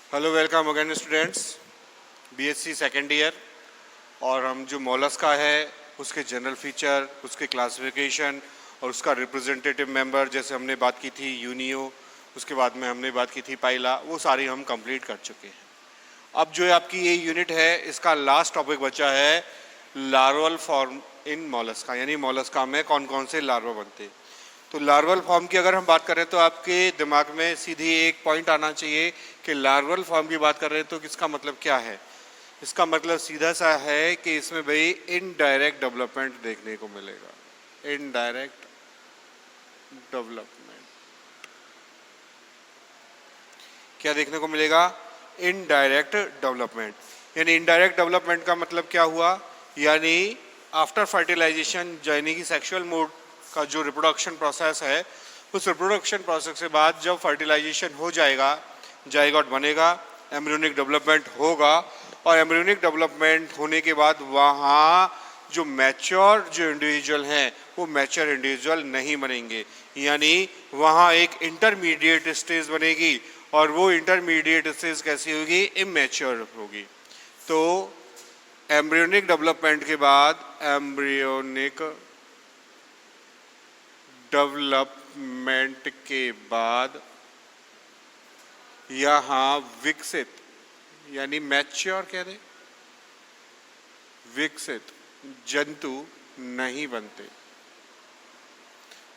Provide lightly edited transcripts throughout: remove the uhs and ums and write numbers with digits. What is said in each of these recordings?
Hello, welcome again students. BSc second year. और हम जो मोलस्का है उसके जनरल फीचर, उसके क्लासिफिकेशन और उसका रिप्रेजेंटेटिव मेंबर, जैसे हमने बात की थी यूनियो, उसके बाद में हमने बात की थी पाइला, वो सारी हम कंप्लीट कर चुके हैं। अब जो आपकी ये यूनिट है इसका लास्ट टॉपिक बचा है लार्वल फॉर्म इन मोलस्का, यानी मोलस्का में कौन कौन से लार्वा बनते हैं। तो लार्वल फॉर्म की अगर हम बात करें तो आपके दिमाग में सीधी एक पॉइंट आना चाहिए कि लार्वल फॉर्म की बात कर रहे हैं तो इसका मतलब क्या है। इसका मतलब सीधा सा है कि इसमें भाई इनडायरेक्ट डेवलपमेंट देखने को मिलेगा। इनडायरेक्ट डेवलपमेंट क्या देखने को मिलेगा? Indirect development. यानी इनडायरेक्ट डेवलपमेंट का मतलब क्या हुआ? यानी आफ्टर फर्टिलाइजेशन यानी कि सेक्सुअल मोड का जो रिप्रोडक्शन प्रोसेस है, उस रिप्रोडक्शन प्रोसेस के बाद जब फर्टिलाइजेशन हो जाएगा, जाइगोट बनेगा, एम्ब्रियोनिक डेवलपमेंट होगा, और एम्ब्रियोनिक डेवलपमेंट होने के बाद वहाँ जो मैच्योर जो इंडिविजुअल हैं वो मैच्योर इंडिविजुअल नहीं बनेंगे, यानी वहाँ एक इंटरमीडिएट स्टेज बनेगी, और वो इंटरमीडिएट स्टेज कैसी होगी? इमैच्योर होगी। तो एम्ब्रियोनिक डेवलपमेंट के बाद एम्ब्रियोनिक डेवलपमेंट के बाद यहाँ विकसित यानी मैच्योर कह दे, विकसित जंतु नहीं बनते।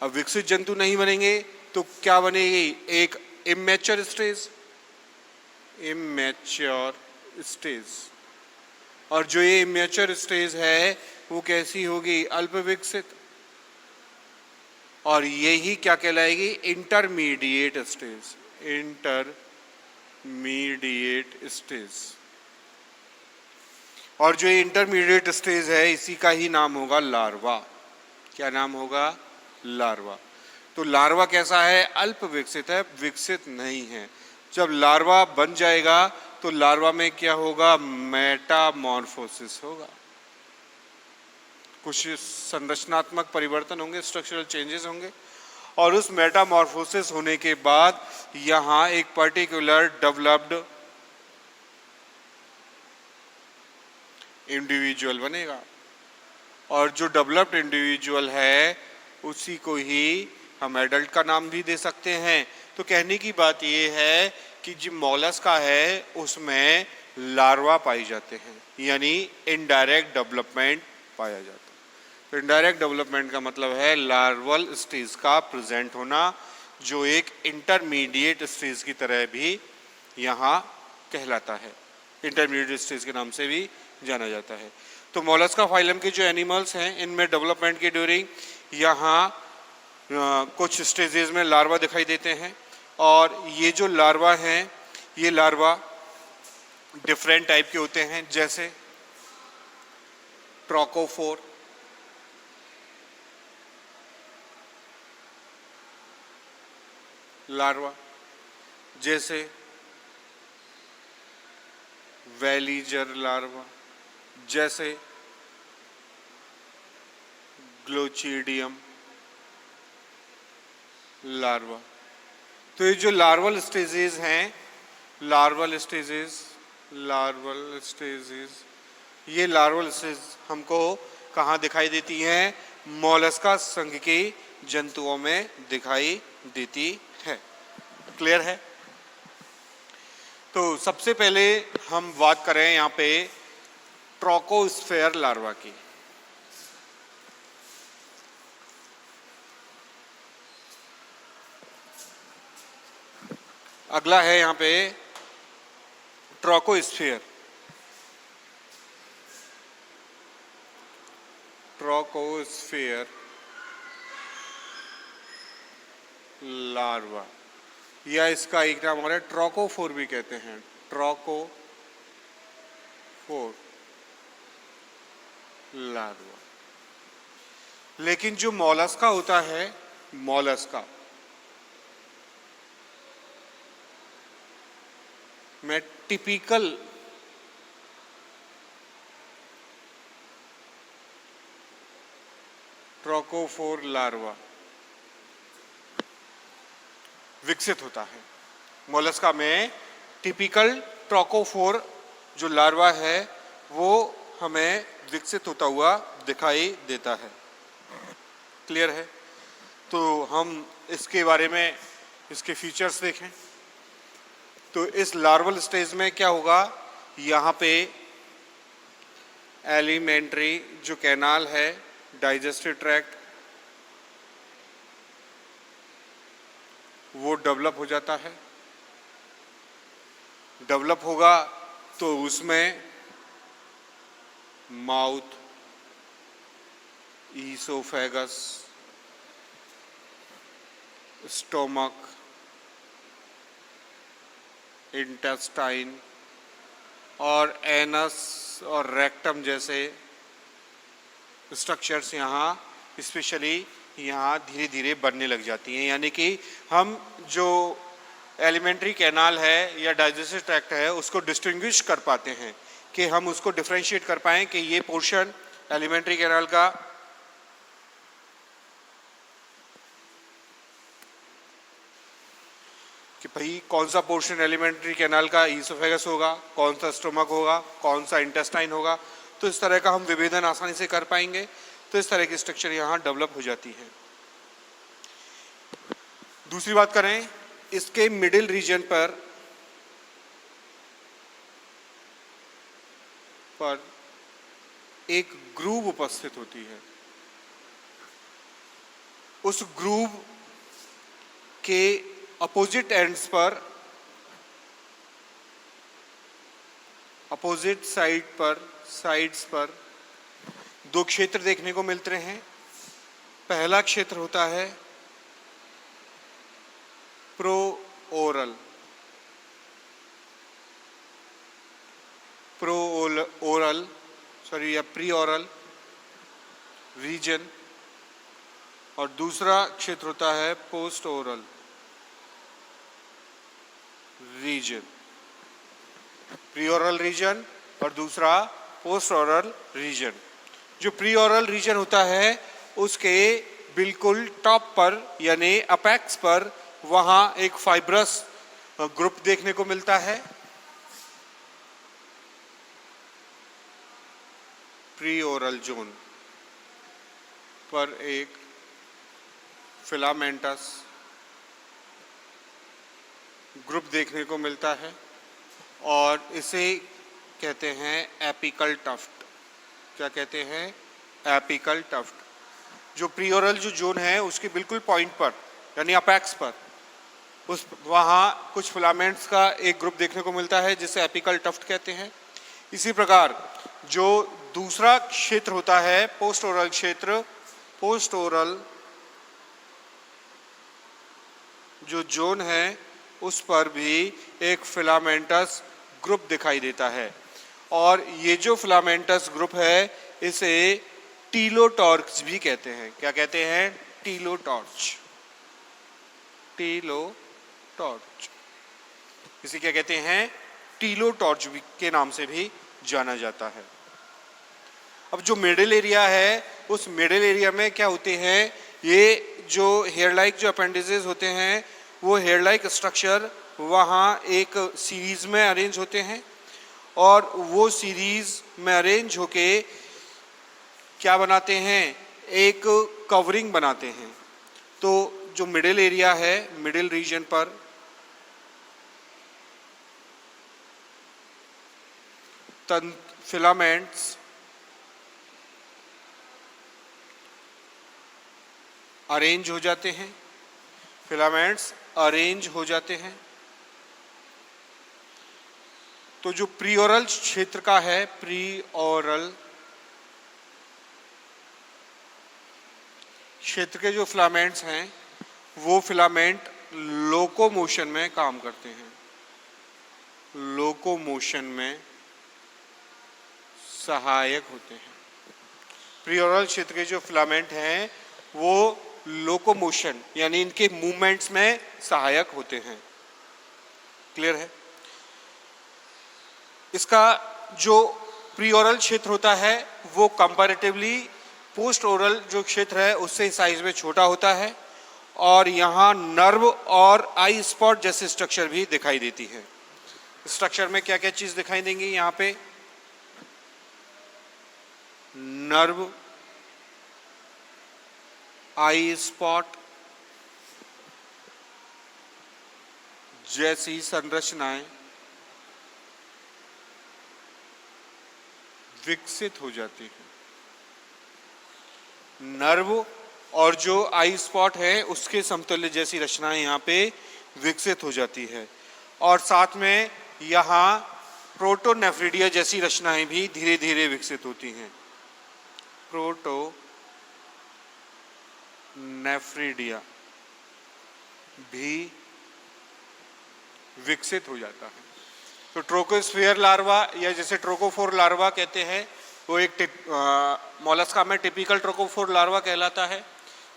अब विकसित जंतु नहीं बनेंगे तो क्या बनेगी? एक इमैच्योर स्टेज, इमैच्योर स्टेज। और जो ये इमैच्योर स्टेज है वो कैसी होगी? अल्प विकसित। और यही क्या कहलाएगी? Intermediate stage, intermediate stage. और जो इंटरमीडिएट स्टेज है इसी का ही नाम होगा लार्वा। क्या नाम होगा? लार्वा। तो लार्वा कैसा है? अल्प विकसित है, विकसित नहीं है। जब लार्वा बन जाएगा तो लार्वा में क्या होगा? मेटामॉर्फोसिस होगा, कुछ संरचनात्मक परिवर्तन होंगे, स्ट्रक्चरल चेंजेस होंगे, और उस मेटामॉर्फोसिस होने के बाद यहाँ एक पर्टिकुलर डेवलप्ड इंडिविजुअल बनेगा। और जो डेवलप्ड इंडिविजुअल है उसी को ही हम एडल्ट का नाम भी दे सकते हैं। तो कहने की बात ये है कि जो मोलस्का है उसमें लार्वा पाई जाते हैं, यानी इनडायरेक्ट डेवलपमेंट पाया जाता है। तो इनडायरेक्ट डेवलपमेंट का मतलब है लार्वल स्टेज का प्रेजेंट होना, जो एक इंटरमीडिएट स्टेज की तरह भी यहाँ कहलाता है, इंटरमीडिएट स्टेज के नाम से भी जाना जाता है। तो मोलस्का फाइलम के जो एनिमल्स हैं इनमें डेवलपमेंट के ड्यूरिंग यहाँ कुछ स्टेजेस में लार्वा दिखाई देते हैं, और ये जो लार्वा हैं ये लार्वा डिफरेंट टाइप के होते हैं, जैसे ट्रोकोफोर, लार्वा, जैसे वेलीजर लार्वा, जैसे ग्लोचिडियम लार्वा। तो ये जो लार्वल स्टेजेस हैं, लार्वल स्टेजेस, ये लार्वल स्टेज हमको कहाँ दिखाई देती हैं? मोलस्का संघ की जंतुओं में दिखाई देती है। क्लियर है? तो सबसे पहले हम बात करें यहाँ पे ट्रोकोस्फेयर लार्वा की। अगला है यहाँ पे ट्रोकोस्फेयर, ट्रोकोस्फेयर लार्वा, या इसका एक नाम और है ट्रोकोफोर भी कहते हैं, ट्रोकोफोर लार्वा। लेकिन जो मोलस्का होता है, मोलस्का में टिपिकल ट्रोकोफोर लार्वा विकसित होता है। मोलस्का में टिपिकल ट्रोकोफोर जो लार्वा है वो हमें विकसित होता हुआ दिखाई देता है। क्लियर है? तो हम इसके बारे में इसके फीचर्स देखें तो इस लार्वल स्टेज में क्या होगा, यहाँ पे एलिमेंट्री जो कैनाल है, डाइजेस्टिव ट्रैक्ट, वो डेवलप हो जाता है। डेवलप होगा तो उसमें माउथ, ईसोफेगस, स्टोमक, इंटेस्टाइन और एनस और रेक्टम जैसे स्ट्रक्चर्स यहाँ स्पेशली यहाँ धीरे धीरे बनने लग जाती हैं। यानी कि हम जो एलिमेंट्री कैनाल है या डाइजेस्टिव ट्रैक्ट है उसको डिस्टिंग्विश कर पाते हैं, कि हम उसको डिफरेंशिएट कर पाएँ कि ये पोर्शन एलिमेंट्री कैनाल का कि भाई कौन सा पोर्शन एलिमेंट्री कैनाल का ईसोफेगस होगा, कौन सा स्टोमक होगा, कौन सा इंटेस्टाइन होगा। तो इस तरह का हम विभेदन आसानी से कर पाएंगे। तो इस तरह की स्ट्रक्चर यहाँ डेवलप हो जाती है। दूसरी बात करें, इसके मिडिल रीजन पर एक ग्रूव उपस्थित होती है। उस ग्रूव के अपोजिट एंड्स पर, अपोजिट साइड्स पर दो क्षेत्र देखने को मिलते हैं। पहला क्षेत्र होता है प्रोओरल या प्रीओरल रीजन, और दूसरा क्षेत्र होता है पोस्ट ओरल रीजन। प्रीओरल रीजन और दूसरा पोस्ट ओरल रीजन। जो प्रीओरल रीजन होता है उसके बिल्कुल टॉप पर यानी अपेक्स पर वहां एक फाइब्रस ग्रुप देखने को मिलता है। प्रीओरल जोन पर एक फिलामेंटस ग्रुप देखने को मिलता है और इसे कहते हैं एपिकल टफ्ट। क्या कहते हैं? Apical tuft. जो प्रीओरल जो जोन है उसके बिल्कुल पॉइंट पर यानी अपेक्स पर उस वहाँ कुछ फिलामेंट्स का एक ग्रुप देखने को मिलता है जिसे एपिकल टफ्ट कहते हैं। इसी प्रकार जो दूसरा क्षेत्र होता है पोस्ट ओरल क्षेत्र, पोस्ट ओरल जो जोन है उस पर भी एक फिलामेंटस ग्रुप दिखाई देता है और ये जो फिलामेंटस ग्रुप है इसे टीलोटॉर्च भी कहते हैं। क्या कहते हैं? टीलोटॉर्च। टीलोटॉर्च इसे क्या कहते हैं? टीलोटॉर्च के नाम से भी जाना जाता है। अब जो मिडिल एरिया है उस मिडिल एरिया में क्या होते हैं, ये जो हेयर लाइक जो अपेंडिसेस होते हैं वो हेयर लाइक स्ट्रक्चर वहाँ एक सीरीज में अरेंज होते हैं और वो सीरीज में अरेंज होके क्या बनाते हैं? एक कवरिंग बनाते हैं। तो जो मिडिल एरिया है, मिडिल रीजन पर फिलामेंट्स अरेंज हो जाते हैं, फिलामेंट्स अरेंज हो जाते हैं। तो जो प्रीओरल क्षेत्र का है, प्रीओरल क्षेत्र के जो फिलामेंट्स हैं वो फिलामेंट लोकोमोशन में काम करते हैं, लोकोमोशन में सहायक होते हैं। प्रीओरल क्षेत्र के जो फिलामेंट हैं वो लोकोमोशन यानी इनके मूवमेंट्स में सहायक होते हैं। क्लियर है? इसका जो प्रीओरल क्षेत्र होता है वो कंपैरेटिवली पोस्ट ओरल जो क्षेत्र है उससे साइज में छोटा होता है और यहाँ नर्व और आई स्पॉट जैसे स्ट्रक्चर भी दिखाई देती है। स्ट्रक्चर में क्या क्या चीज दिखाई देंगी यहाँ पे? नर्व, आई स्पॉट जैसी संरचनाएं विकसित हो जाती है। नर्व और जो आई स्पॉट है उसके समतुल्य जैसी रचनाएं यहाँ पे विकसित हो जाती है, और साथ में यहाँ प्रोटोनेफ्रिडिया जैसी रचनाएं भी धीरे धीरे विकसित होती हैं। प्रोटोनेफ्रिडिया भी विकसित हो जाता है। तो ट्रोकोस्फियर लार्वा या जैसे ट्रोकोफोर लार्वा कहते हैं, वो एक मोलस्का में टिपिकल ट्रोकोफोर लार्वा कहलाता है,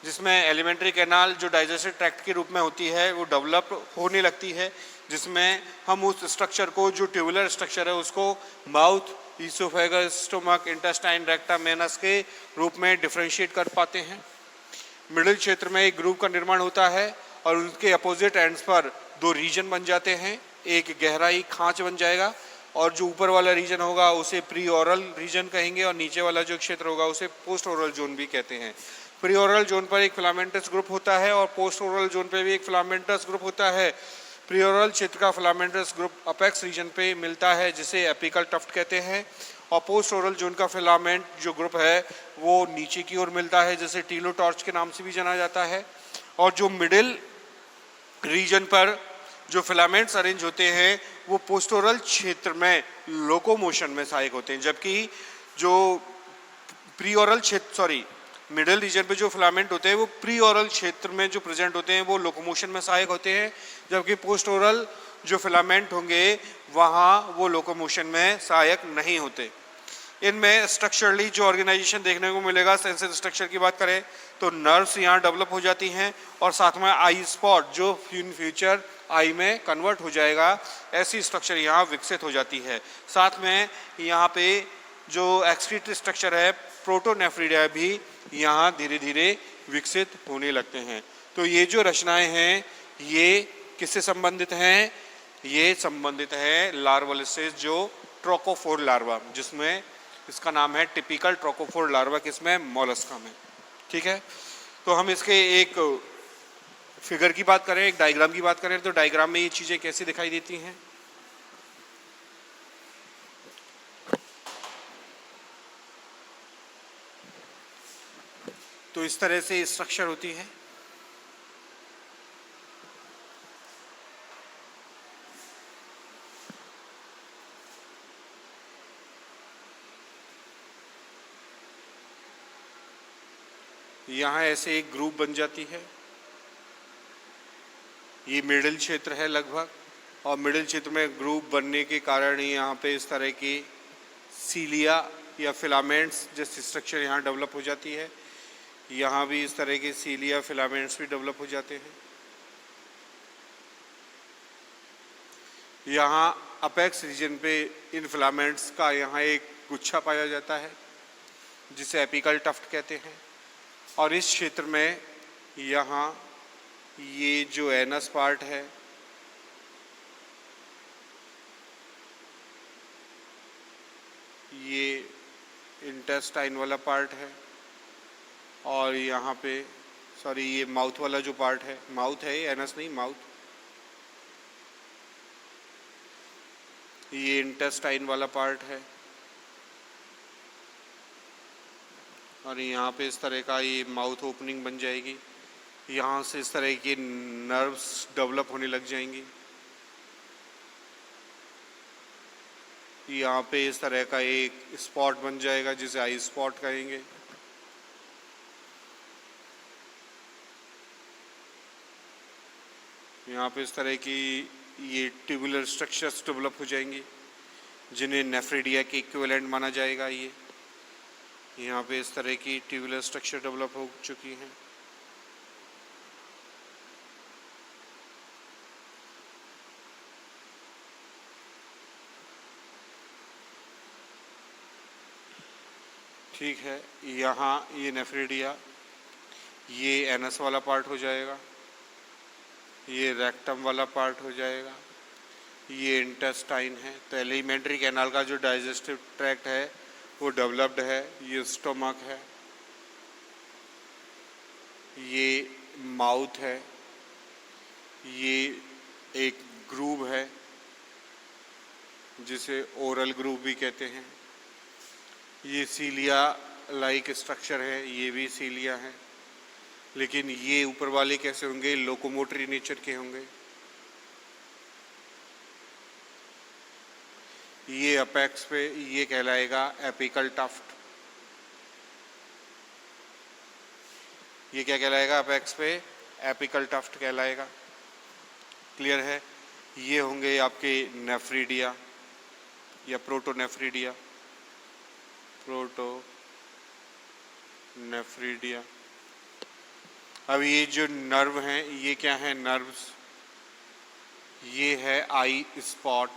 जिसमें एलिमेंट्री कैनाल जो डाइजेस्टिव ट्रैक्ट के रूप में होती है वो डेवलप होने लगती है, जिसमें हम उस स्ट्रक्चर को, जो ट्यूबुलर स्ट्रक्चर है, उसको mouth, oesophagus, stomach, intestine, rectum, anus के रूप में डिफ्रेंशिएट कर पाते हैं। मिडिल क्षेत्र में एक ग्रुप का निर्माण होता है और उनके अपोजिट एंड्स पर दो रीजन बन जाते हैं। एक गहराई खांच बन जाएगा और जो ऊपर वाला रीजन होगा उसे प्री ओरल रीजन कहेंगे, और नीचे वाला जो क्षेत्र होगा उसे पोस्ट ओरल जोन भी कहते हैं। प्री ओरल जोन पर एक फिलामेंटस ग्रुप होता है और पोस्ट ओरल जोन पर भी एक फिलामेंटस ग्रुप होता है। प्री ओरल क्षेत्र का फिलामेंटस ग्रुप अपेक्स रीजन पे मिलता है, जिसे एपिकल टफ्ट कहते हैं, और पोस्ट ओरल जोन का फिलामेंट जो ग्रुप है वो नीचे की ओर मिलता है, जिसे टीलोटॉर्च के नाम से भी जाना जाता है। और जो मिडिल रीजन पर जो फिलामेंट्स अरेंज होते हैं वो पोस्टोरल क्षेत्र में लोकोमोशन में सहायक होते हैं, जबकि जो प्रीओरल क्षेत्र मिडिल रीजन पे जो फिलामेंट होते हैं वो प्रीओरल क्षेत्र में जो प्रेजेंट होते हैं वो लोकोमोशन में सहायक होते हैं, जबकि पोस्टोरल जो फिलामेंट होंगे वहाँ वो लोकोमोशन में सहायक नहीं होते। इनमें स्ट्रक्चरली जो ऑर्गेनाइजेशन देखने को मिलेगा, सेंसरी स्ट्रक्चर की बात करें तो नर्व्स यहाँ डेवलप हो जाती हैं, और साथ में आई स्पॉट जो इन फ्यूचर आई में कन्वर्ट हो जाएगा, ऐसी स्ट्रक्चर यहाँ विकसित हो जाती है। साथ में यहाँ पे जो एक्सक्रीटरी स्ट्रक्चर है प्रोटोनेफ्रिडिया भी यहाँ धीरे धीरे विकसित होने लगते हैं। तो ये जो रचनाएं हैं ये किससे संबंधित हैं? ये संबंधित है लार्वल स्टेज जो ट्रोकोफोर लार्वा, जिसमें इसका नाम है टिपिकल ट्रोकोफोर लार्वा, किसमें? मोलस्का में। ठीक है, तो हम इसके एक फिगर की बात करें, एक डायग्राम की बात करें, तो डायग्राम में ये चीजें कैसे दिखाई देती हैं? तो इस तरह से स्ट्रक्चर होती है। यहाँ ऐसे एक ग्रुप बन जाती है, ये मिडिल क्षेत्र है लगभग, और मिडिल क्षेत्र में ग्रुप बनने के कारण ही यहाँ पे इस तरह की सीलिया या फिलामेंट्स जैसी स्ट्रक्चर यहाँ डेवलप हो जाती है। यहाँ भी इस तरह के सीलिया फिलामेंट्स भी डेवलप हो जाते हैं। यहाँ अपेक्स रीजन पे इन फिलामेंट्स का यहाँ एक गुच्छा पाया जाता है जिसे एपिकल टफ्ट कहते हैं, और इस क्षेत्र में यहाँ ये जो एनस पार्ट है ये इंटेस्टाइन वाला पार्ट है, और यहाँ पे ये माउथ वाला जो पार्ट है, माउथ है एनस नहीं माउथ, ये इंटेस्टाइन वाला पार्ट है, और यहाँ पे इस तरह का ये माउथ ओपनिंग बन जाएगी। यहाँ से इस तरह की नर्व्स डेवलप होने लग जाएंगी। यहाँ पे इस तरह का एक स्पॉट बन जाएगा जिसे आई स्पॉट कहेंगे। यहाँ पे इस तरह की ये ट्यूबुलर स्ट्रक्चर्स डेवलप हो जाएंगी जिन्हें नेफ्रिडिया के इक्विवेलेंट माना जाएगा। ये यहाँ पे इस तरह की ट्यूबुलर स्ट्रक्चर डेवलप हो चुकी हैं। ठीक है, यहाँ ये नेफ्रिडिया, ये एनस वाला पार्ट हो जाएगा, ये रेक्टम वाला पार्ट हो जाएगा, ये इंटेस्टाइन है। तो एलिमेंट्री कैनाल का जो डाइजेस्टिव ट्रैक्ट है वो डेवलप्ड है। ये स्टोमक है, ये माउथ है, ये एक ग्रूव है जिसे ओरल ग्रूव भी कहते हैं। ये सीलिया लाइक स्ट्रक्चर है, ये भी सीलिया है। लेकिन ये ऊपर वाले कैसे होंगे? लोकोमोटरी नेचर के होंगे। ये अपेक्स पे ये कहलाएगा एपिकल टफ्ट। ये क्या कहलाएगा? अपेक्स पे एपिकल टफ्ट कहलाएगा। क्लियर है? ये होंगे आपके नेफ्रीडिया या प्रोटोनेफ्रीडिया। प्रोटोनेफ्रीडिया। अब ये जो नर्व हैं ये क्या है? नर्व्स। ये है आई स्पॉट।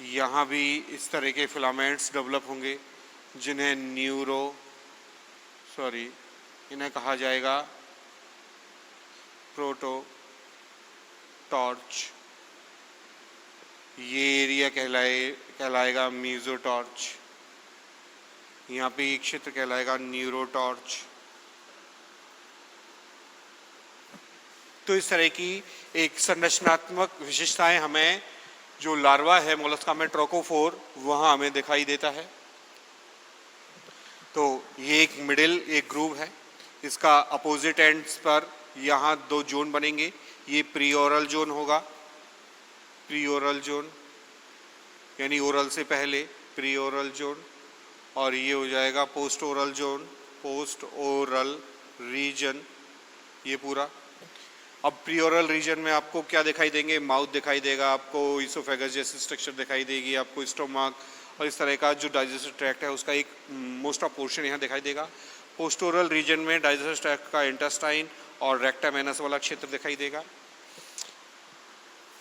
यहाँ भी इस तरह के फिलामेंट्स डेवलप होंगे जिन्हें इन्हें कहा जाएगा प्रोटोटॉर्च। ये एरिया कहलाएगा मीजोटॉर्च। यहाँ पे ये क्षेत्र कहलाएगा न्यूरोटॉर्च। तो इस तरह की एक संरचनात्मक विशेषताएं हमें जो लार्वा है मोलस्का में ट्रोकोफोर वहाँ हमें दिखाई देता है। तो ये एक मिडिल एक ग्रूव है। इसका अपोजिट एंड्स पर यहाँ दो जोन बनेंगे। ये प्रीओरल जोन होगा, प्रीओरल जोन यानी ओरल से पहले प्रीओरल जोन, और ये हो जाएगा post oral zone, post oral region ये पूरा। अब प्रीओरल रीजन में आपको क्या दिखाई देंगे? माउथ दिखाई देगा, आपको इसोफेगस जैसी स्ट्रक्चर दिखाई देगी, आपको स्टोमक और इस तरह का जो डाइजेस्टिव ट्रैक्ट है उसका एक मोस्ट ऑफ पोर्शन यहाँ दिखाई देगा। पोस्टोरल रीजन में डाइजेस्टिव ट्रैक्ट का इंटेस्टाइन और रेक्टम एनस वाला क्षेत्र दिखाई देगा।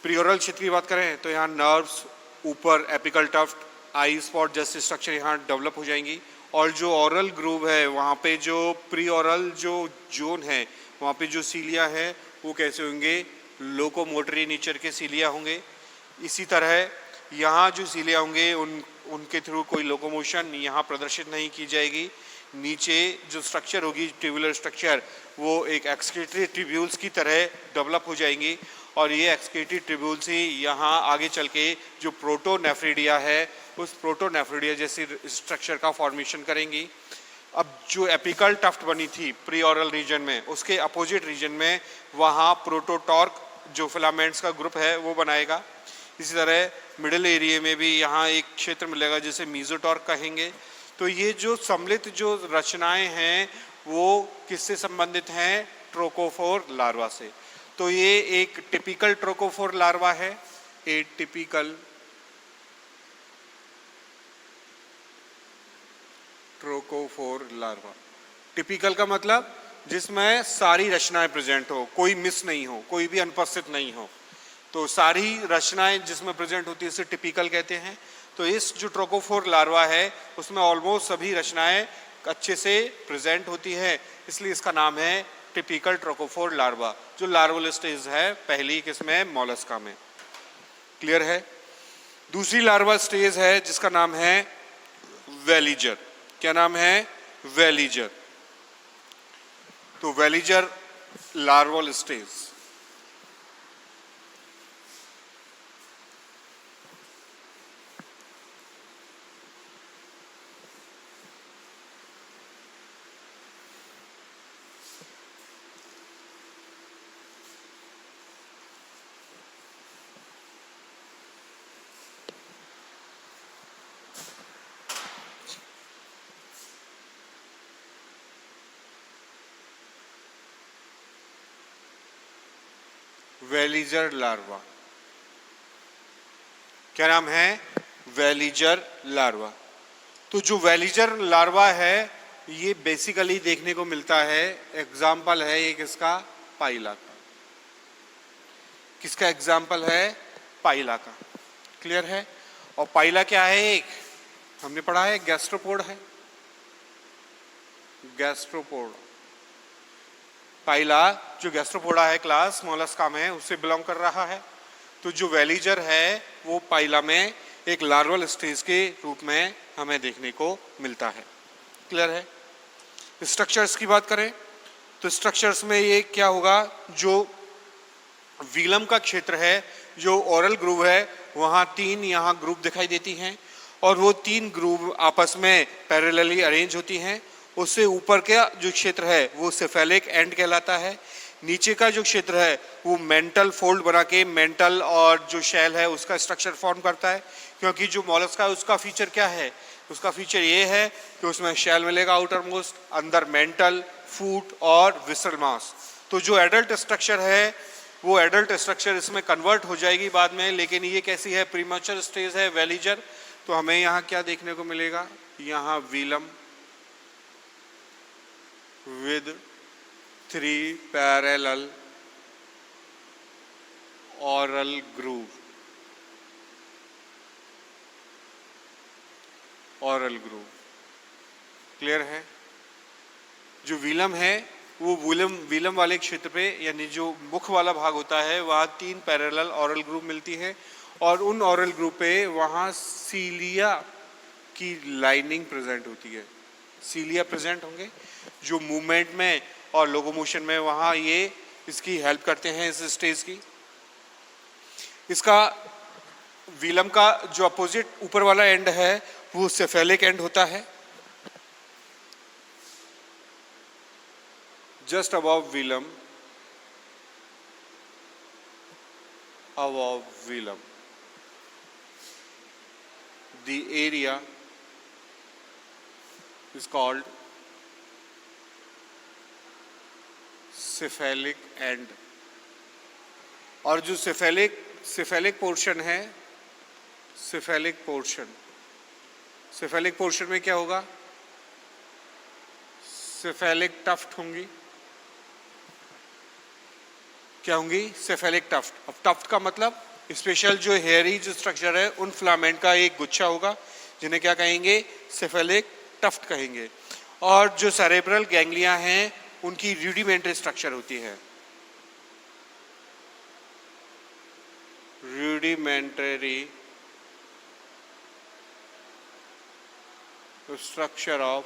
प्रीओरल क्षेत्र की बात करें तो यहाँ नर्व्स, ऊपर एपिकल टफ्ट, आई स्पॉट जैसे स्ट्रक्चर यहाँ डेवलप हो जाएंगी। और जो ओरल ग्रूव है वहाँ पे जो प्रीओरल जो जोन है वहाँ पे जो सीलिया है वो कैसे होंगे? लोकोमोटरी नेचर के सीलिया होंगे। इसी तरह यहाँ जो सीलिया होंगे उनके थ्रू कोई लोकोमोशन यहाँ प्रदर्शित नहीं की जाएगी। नीचे जो स्ट्रक्चर होगी ट्यूबुलर स्ट्रक्चर वो एक एक्सक्रीटरी ट्यूब्यूल्स की तरह डेवलप हो जाएंगी, और ये एक्सक्रीटरी ट्यूब्यूल्स ही यहाँ आगे चल के जो प्रोटोनेफ्रीडिया है उस प्रोटोनेफ्रीडिया जैसी स्ट्रक्चर का फॉर्मेशन करेंगी। अब जो एपिकल टफ्ट बनी थी प्रीओरल रीजन में उसके अपोजिट रीजन में वहाँ प्रोटोटॉर्क जो फिलामेंट्स का ग्रुप है वो बनाएगा। इसी तरह मिडिल एरिया में भी यहाँ एक क्षेत्र मिलेगा जिसे मीजोटॉर्क कहेंगे। तो ये जो सम्मिलित जो रचनाएं हैं वो किससे संबंधित हैं? ट्रोकोफोर लार्वा से। तो ये एक टिपिकल ट्रोकोफोर लार्वा है, ए टिपिकल ट्रोकोफोर लार्वा। टिपिकल का मतलब जिसमें सारी रचनाएं प्रेजेंट हो, कोई मिस नहीं हो, कोई भी अनुपस्थित नहीं हो। तो सारी रचनाएं जिसमें प्रेजेंट होती है उसे टिपिकल कहते हैं। तो इस जो ट्रोकोफोर लार्वा है उसमें ऑलमोस्ट सभी रचनाएं अच्छे से प्रेजेंट होती है, इसलिए इसका नाम है टिपिकल ट्रोकोफोर लार्वा, जो लार्वल स्टेज है पहली किस्म मोलस्का में। क्लियर है? दूसरी लार्वा स्टेज है जिसका नाम है वेलिजर। क्या नाम है? वेलिजर। तो veliger larval stage. Veliger larva. क्या नाम है? Veliger larva. तो जो वेलिजर लार्वा है ये बेसिकली देखने को मिलता है, एग्जाम्पल है एक इसका पाइला का। किसका एग्जाम्पल है? पाइला का। क्लियर है? और पाइला क्या है? एक हमने पढ़ा है गैस्ट्रोपोड है, गैस्ट्रोपोड। पाइला जो गैस्ट्रोपोडा है क्लास मोलस्का में उससे बिलोंग कर रहा है। तो जो वेलिजर है वो पाइला में एक लार्वल स्टेज के रूप में हमें देखने को मिलता है। क्लियर है? स्ट्रक्चर्स की बात करें तो स्ट्रक्चर्स में ये क्या होगा, जो वीलम का क्षेत्र है, जो ओरल ग्रूव है, वहाँ 3 यहाँ ग्रूव दिखाई देती हैं और वो 3 ग्रूव आपस में पैरेलली अरेंज होती हैं। उससे ऊपर का जो क्षेत्र है वो सेफेलिक एंड कहलाता है। नीचे का जो क्षेत्र है वो मेंटल फोल्ड बना के मेंटल और जो शेल है उसका स्ट्रक्चर फॉर्म करता है, क्योंकि जो मॉलस्का है उसका फीचर क्या है, उसका फीचर ये है कि उसमें शेल मिलेगा आउटर मोस्ट, अंदर मेंटल, फूट और विसरल मास। तो जो एडल्ट स्ट्रक्चर है वो एडल्ट स्ट्रक्चर इसमें कन्वर्ट हो जाएगी बाद में, लेकिन ये कैसी है, प्रीमैच्योर स्टेज है, वेलिजर। तो हमें यहाँ क्या देखने को मिलेगा, यहाँ velum with 3 parallel oral groove, oral groove. Clear है? जो वीलम है वो वीलम वाले क्षेत्र पे, यानी जो मुख वाला भाग होता है, वहाँ 3 पैरेलल ओरल ग्रूव मिलती है और उन ओरल ग्रूव पे वहाँ सीलिया की लाइनिंग प्रेजेंट होती है। सीलिया प्रेजेंट होंगे जो मूवमेंट में और लोकोमोशन में वहाँ ये इसकी हेल्प करते हैं, इस स्टेज की। इसका वीलम का जो अपोजिट ऊपर वाला एंड है वो सेफेलिक एंड होता है। Just above velum, the area is called cephalic end। और जो cephalic पोर्शन है, cephalic पोर्शन में क्या होगा, cephalic टफ्ट होंगी। क्या होंगी? Cephalic tuft. अब टफ्ट का मतलब स्पेशल जो हेयरी जो स्ट्रक्चर है उन फिलामेंट का एक गुच्छा होगा, जिन्हें क्या कहेंगे, सेफेलिक टफ्ट कहेंगे। और जो सेरेब्रल गैंग्लिया हैं उनकी रूडिमेंटरी स्ट्रक्चर होती है, rudimentary structure of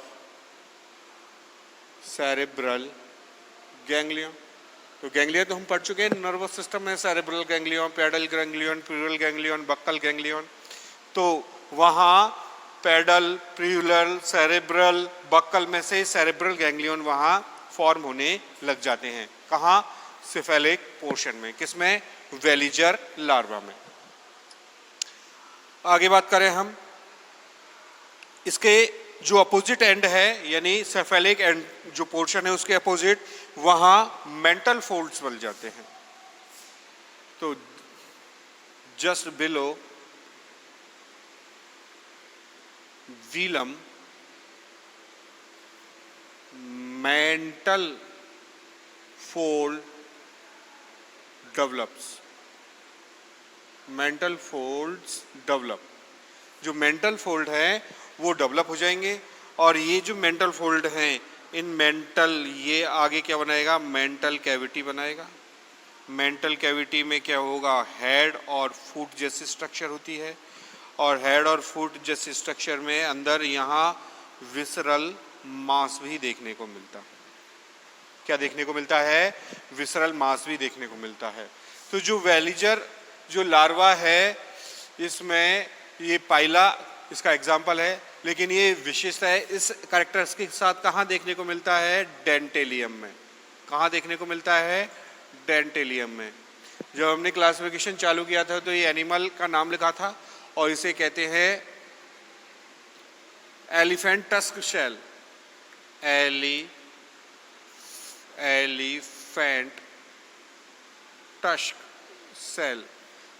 cerebral ganglia. तो गैंग्लिया तो हम पढ़ चुके हैं नर्वस सिस्टम में, cerebral ganglion, pedal ganglion, pleural ganglion, buccal ganglion. तो वहाँ पेडल, प्यूरल, सेरेब्रल, बक्कल में से सेरेब्रल गैंग्लियन वहाँ फॉर्म होने लग जाते हैं। कहाँ? सेफेलिक पोर्शन में। किसमें? वेलिजर लार्वा में। आगे बात करें हम, इसके जो अपोजिट एंड है, यानी सेफेलिक एंड जो पोर्शन है उसके अपोजिट वहाँ मेंटल फोल्ड्स बन जाते हैं। तो just below velum mental fold develops, mental folds develop. जो मेंटल फोल्ड है वो डेवलप हो जाएंगे और ये जो मेंटल फोल्ड हैं, इन मेंटल, ये आगे क्या बनाएगा, मेंटल कैविटी बनाएगा। मेंटल कैविटी में क्या होगा, हेड और फुट जैसी स्ट्रक्चर होती है और हेड और फुट जैसी स्ट्रक्चर में अंदर यहाँ विसरल मास भी देखने को मिलता है। क्या देखने को मिलता है? विसरल मास भी देखने को मिलता है। तो जो वेलिजर जो लार्वा है, इसमें ये पाइला इसका एग्जाम्पल है, लेकिन ये विशेषता है इस कैरेक्टर्स के साथ कहाँ देखने को मिलता है? डेंटेलियम में। कहाँ देखने को मिलता है? डेंटेलियम में। जब हमने क्लासिफिकेशन चालू किया था तो ये एनिमल का नाम लिखा था और इसे कहते हैं elephant tusk shell, elephant tusk shell.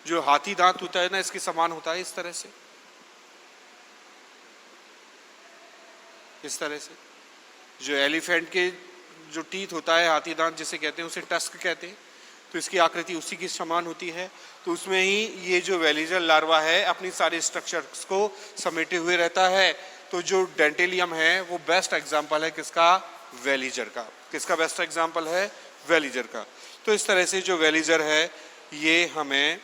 जो हाथी दांत होता है ना, इसके समान होता है, इस तरह से, इस तरह से। जो एलिफेंट के जो टीथ होता है, हाथी दांत जिसे कहते हैं, उसे टस्क कहते हैं। तो इसकी आकृति उसी की समान होती है। तो उसमें ही ये जो वेलिजर लार्वा है अपनी सारी स्ट्रक्चर्स को समेटे हुए रहता है। तो जो डेंटेलियम है वो बेस्ट एग्जाम्पल है किसका? वेलिजर का। किसका बेस्ट एग्जाम्पल है? वेलिजर का। तो इस तरह से जो वेलिजर है ये हमें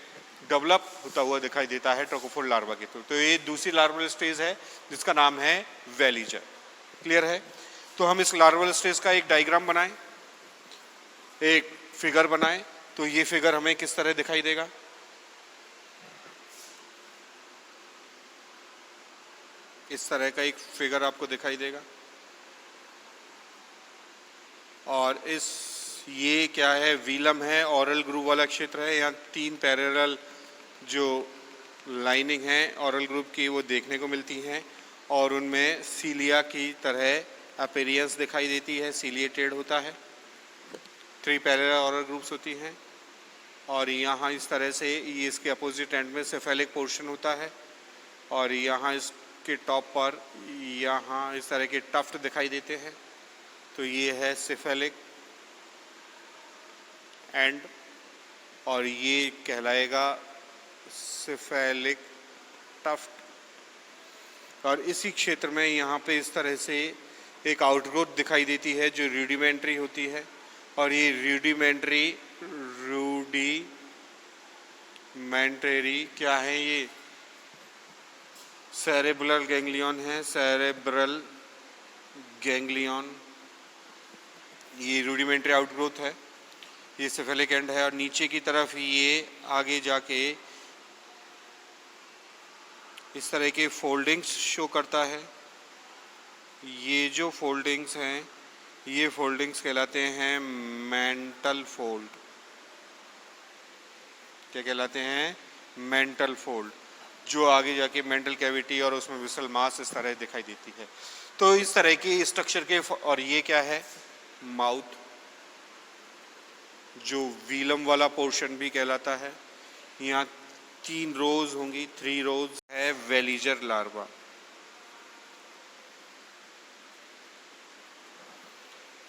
डेवलप होता हुआ दिखाई देता है ट्रोकोफोर लार्वा के थ्रू। तो ये दूसरी लार्वल स्टेज है जिसका नाम है वेलिजर। क्लियर है? तो हम इस लार्वल स्टेज का एक डायग्राम बनाएं, एक फिगर बनाएं। तो ये फिगर हमें किस तरह दिखाई देगा? इस तरह का एक फिगर आपको दिखाई देगा। और ये क्या है? वीलम है, ऑरल ग्रूव वाला क्षेत्र है। यहाँ 3 पैरेलल जो लाइनिंग है ऑरल ग्रुप की वो देखने को मिलती हैं और उनमें सीलिया की तरह अपीयरेंस दिखाई देती है, सीलिएटेड होता है। 3 पैरेलल ऑरल ग्रुप्स होती हैं और यहाँ इस तरह से ये इसके अपोजिट एंड में सेफेलिक पोर्शन होता है और यहाँ इसके टॉप पर यहाँ इस तरह के टफ्ट दिखाई देते हैं। तो ये है सेफेलिक एंड और ये कहलाएगा सेफेलिक टफ्ट। और इसी क्षेत्र में यहाँ पे इस तरह से एक आउटग्रोथ दिखाई देती है जो रूडिमेंट्री होती है और ये रूडिमेंट्री क्या है? ये सेरेब्रल गैंग्लियन है, सेरेब्रल गैंग्लियन। ये रूडिमेंट्री आउटग्रोथ है, ये सेफेलिक एंड है और नीचे की तरफ ये आगे जाके इस तरह के फोल्डिंग्स शो करता है। ये जो फोल्डिंग्स हैं ये फोल्डिंग्स कहलाते हैं मेंटल फोल्ड। क्या कहलाते हैं? मेंटल फोल्ड, जो आगे जाके मेंटल कैविटी और उसमें विसल मास इस तरह दिखाई देती है। तो इस तरह की स्ट्रक्चर के और ये क्या है? माउथ, जो वीलम वाला पोर्शन भी कहलाता है। यहाँ 3 रोज होंगी, 3 रोज है वेलिजर लार्वा।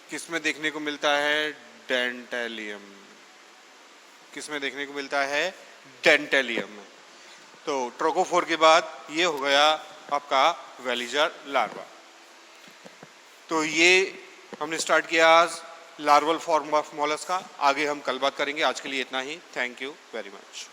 किसमें देखने को मिलता है? डेंटेलियम। किसमें देखने को मिलता है? डेंटेलियम में। तो ट्रोकोफोर के बाद ये हो गया आपका वेलिजर लार्वा। तो ये हमने स्टार्ट किया आज लार्वल फॉर्म ऑफ मोलस्क का। आगे हम कल बात करेंगे। आज के लिए इतना ही। Thank you very much.